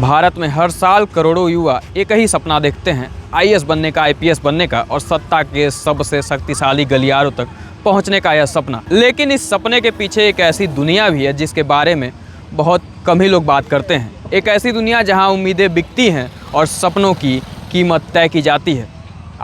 भारत में हर साल करोड़ों युवा एक ही सपना देखते हैं, आईएएस बनने का, आईपीएस बनने का और सत्ता के सबसे शक्तिशाली गलियारों तक पहुंचने का यह सपना। लेकिन इस सपने के पीछे एक ऐसी दुनिया भी है जिसके बारे में बहुत कम ही लोग बात करते हैं। एक ऐसी दुनिया जहां उम्मीदें बिकती हैं और सपनों की कीमत तय की जाती है।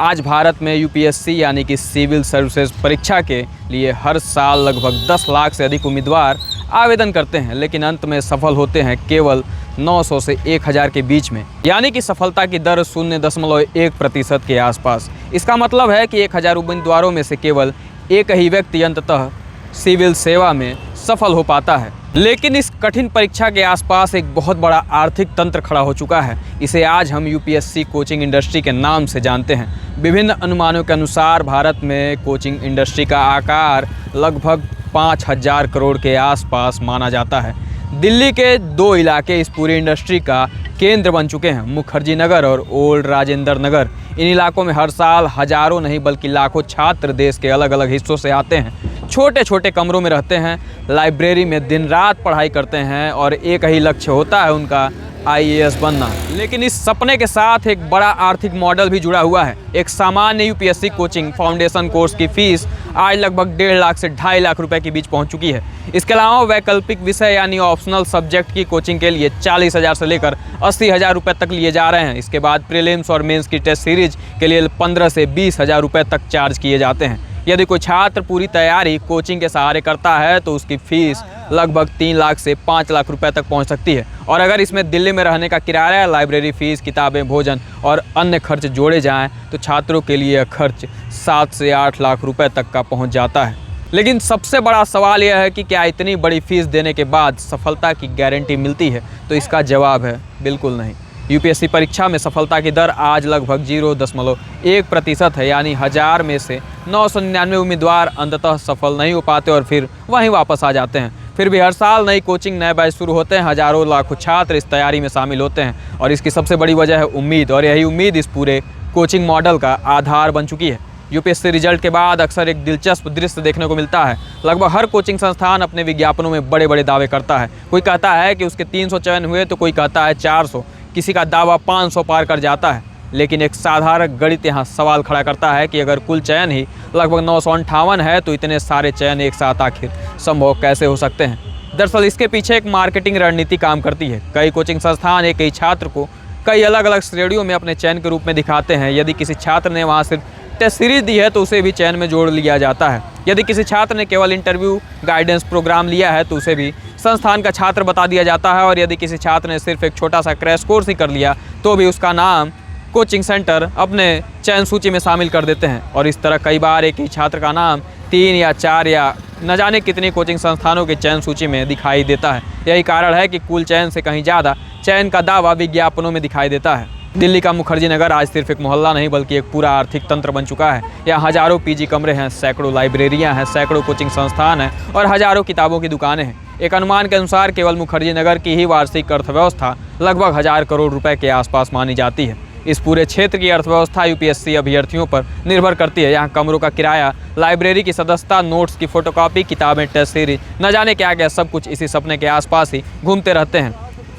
आज भारत में यूपीएससी यानी कि सिविल सर्विसेज परीक्षा के लिए हर साल लगभग 10 लाख से अधिक उम्मीदवार आवेदन करते हैं, लेकिन अंत में सफल होते हैं केवल 900 से 1000 के बीच में, यानी कि सफलता की दर 0.1% के आसपास। इसका मतलब है कि 1000 उम्मीदवारों में से केवल एक ही व्यक्ति अंततः सिविल सेवा में सफल हो पाता है। लेकिन इस कठिन परीक्षा के आसपास एक बहुत बड़ा आर्थिक तंत्र खड़ा हो चुका है। इसे आज हम यूपीएससी कोचिंग इंडस्ट्री के नाम से जानते हैं। विभिन्न अनुमानों के अनुसार भारत में कोचिंग इंडस्ट्री का आकार लगभग 5000 करोड़ के आसपास माना जाता है। दिल्ली के 2 इलाके इस पूरी इंडस्ट्री का केंद्र बन चुके हैं, मुखर्जी नगर और ओल्ड राजेंद्र नगर। इन इलाकों में हर साल हजारों नहीं बल्कि लाखों छात्र देश के अलग अलग हिस्सों से आते हैं। छोटे छोटे कमरों में रहते हैं, लाइब्रेरी में दिन रात पढ़ाई करते हैं और एक ही लक्ष्य होता है उनका, आईएएस बनना। लेकिन इस सपने के साथ एक बड़ा आर्थिक मॉडल भी जुड़ा हुआ है। एक सामान्य यूपीएससी कोचिंग फाउंडेशन कोर्स की फीस आज लगभग 1.5 लाख से 2.5 लाख रुपए के बीच पहुंच चुकी है। इसके अलावा वैकल्पिक विषय यानी ऑप्शनल सब्जेक्ट की कोचिंग के लिए 40,000 से लेकर 80,000 रुपये तक लिए जा रहे हैं। इसके बाद प्रीलिम्स और मेंस की टेस्ट सीरीज के लिए 15 से 20,000 रुपये तक चार्ज किए जाते हैं। यदि कोई छात्र पूरी तैयारी कोचिंग के सहारे करता है तो उसकी फीस लगभग 3 लाख से 5 लाख रुपए तक पहुंच सकती है। और अगर इसमें दिल्ली में रहने का किराया, लाइब्रेरी फीस, किताबें, भोजन और अन्य खर्च जोड़े जाएं तो छात्रों के लिए यह खर्च 7 से 8 लाख रुपए तक का पहुंच जाता है। लेकिन सबसे बड़ा सवाल यह है कि क्या इतनी बड़ी फीस देने के बाद सफलता की गारंटी मिलती है? तो इसका जवाब है बिल्कुल नहीं। यूपीएससी परीक्षा में सफलता की दर आज लगभग 0.1% है, यानी 1000 में से 999 उम्मीदवार अंततः सफल नहीं हो पाते और फिर वहीं वापस आ जाते हैं। फिर भी हर साल नई कोचिंग, नए बैच शुरू होते हैं, हजारों लाखों छात्र इस तैयारी में शामिल होते हैं और इसकी सबसे बड़ी वजह है उम्मीद, और यही उम्मीद इस पूरे कोचिंग मॉडल का आधार बन चुकी है। यूपीएससी रिजल्ट के बाद अक्सर एक दिलचस्प दृश्य देखने को मिलता है। लगभग हर कोचिंग संस्थान अपने विज्ञापनों में बड़े बड़े दावे करता है। कोई कहता है कि उसके 300 चयन हुए तो कोई कहता है 400, किसी का दावा 500 पार कर जाता है। लेकिन एक साधारण गणित यहाँ सवाल खड़ा करता है कि अगर कुल चयन ही लगभग 958 है तो इतने सारे चयन एक साथ आखिर संभव कैसे हो सकते हैं? दरअसल इसके पीछे एक मार्केटिंग रणनीति काम करती है। कई कोचिंग संस्थान एक ही छात्र को कई अलग अलग श्रेणियों में अपने चयन के रूप में दिखाते हैं। यदि किसी छात्र ने वहाँ सिर्फ टेस्ट सीरीज दी है तो उसे भी चयन में जोड़ लिया जाता है। यदि किसी छात्र ने केवल इंटरव्यू गाइडेंस प्रोग्राम लिया है तो उसे भी संस्थान का छात्र बता दिया जाता है। और यदि किसी छात्र ने सिर्फ एक छोटा सा क्रैश कोर्स ही कर लिया तो भी उसका नाम कोचिंग सेंटर अपने चयन सूची में शामिल कर देते हैं। और इस तरह कई बार एक ही छात्र का नाम 3 या 4 या न जाने कितनी कोचिंग संस्थानों की चयन सूची में दिखाई देता है। यही कारण है कि कुल चयन से कहीं ज़्यादा चयन का दावा विज्ञापनों में दिखाई देता है। दिल्ली का मुखर्जी नगर आज सिर्फ एक मोहल्ला नहीं बल्कि एक पूरा आर्थिक तंत्र बन चुका है। यहाँ हजारों पीजी कमरे हैं, सैकड़ों लाइब्रेरियाँ हैं, सैकड़ों कोचिंग संस्थान हैं और हजारों किताबों की दुकानें हैं। एक अनुमान के अनुसार केवल मुखर्जी नगर की ही वार्षिक अर्थव्यवस्था लगभग 1000 करोड़ रुपए के आसपास मानी जाती है। इस पूरे क्षेत्र की अर्थव्यवस्था यूपीएससी अभ्यर्थियों पर निर्भर करती है। यहाँ कमरों का किराया, लाइब्रेरी की सदस्यता, नोट्स की फोटोकॉपी, किताबें, टेस्ट सीरीज, न जाने क्या क्या, सब कुछ इसी सपने के आसपास ही घूमते रहते हैं।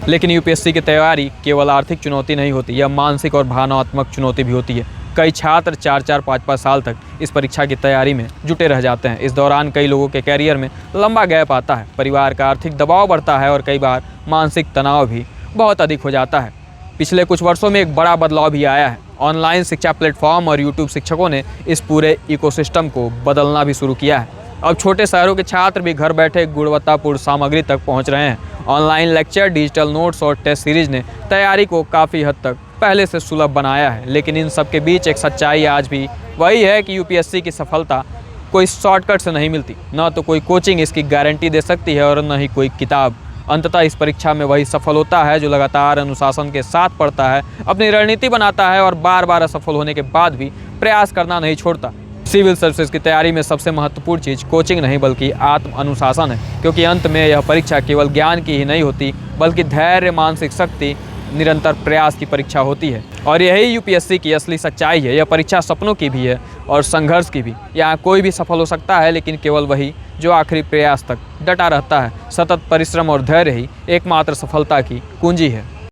लेकिन यूपीएससी की तैयारी केवल आर्थिक चुनौती नहीं होती, यह मानसिक और भावनात्मक चुनौती भी होती है। कई छात्र 4-4, 5-5 साल तक इस परीक्षा की तैयारी में जुटे रह जाते हैं। इस दौरान कई लोगों के कैरियर में लंबा गैप आता है, परिवार का आर्थिक दबाव बढ़ता है और कई बार मानसिक तनाव भी बहुत अधिक हो जाता है। पिछले कुछ वर्षों में एक बड़ा बदलाव भी आया है। ऑनलाइन शिक्षा प्लेटफॉर्म और यूट्यूब शिक्षकों ने इस पूरे इकोसिस्टम को बदलना भी शुरू किया है। अब छोटे शहरों के छात्र भी घर बैठे गुणवत्तापूर्ण सामग्री तक पहुंच रहे हैं। ऑनलाइन लेक्चर, डिजिटल नोट्स और टेस्ट सीरीज ने तैयारी को काफ़ी हद तक पहले से सुलभ बनाया है। लेकिन इन सब के बीच एक सच्चाई आज भी वही है कि यूपीएससी की सफलता कोई शॉर्टकट से नहीं मिलती। न तो कोई कोचिंग इसकी गारंटी दे सकती है और न ही कोई किताब। अंततः इस परीक्षा में वही सफल होता है जो लगातार अनुशासन के साथ पढ़ता है, अपनी रणनीति बनाता है और बार बार असफल होने के बाद भी प्रयास करना नहीं छोड़ता। सिविल सर्विसेज की तैयारी में सबसे महत्वपूर्ण चीज़ कोचिंग नहीं बल्कि आत्म अनुशासन है, क्योंकि अंत में यह परीक्षा केवल ज्ञान की ही नहीं होती बल्कि धैर्य, मानसिक शक्ति, निरंतर प्रयास की परीक्षा होती है। और यही यूपीएससी की असली सच्चाई है। यह परीक्षा सपनों की भी है और संघर्ष की भी। यहाँ कोई भी सफल हो सकता है, लेकिन केवल वही जो आखिरी प्रयास तक डटा रहता है। सतत परिश्रम और धैर्य ही एकमात्र सफलता की कुंजी है।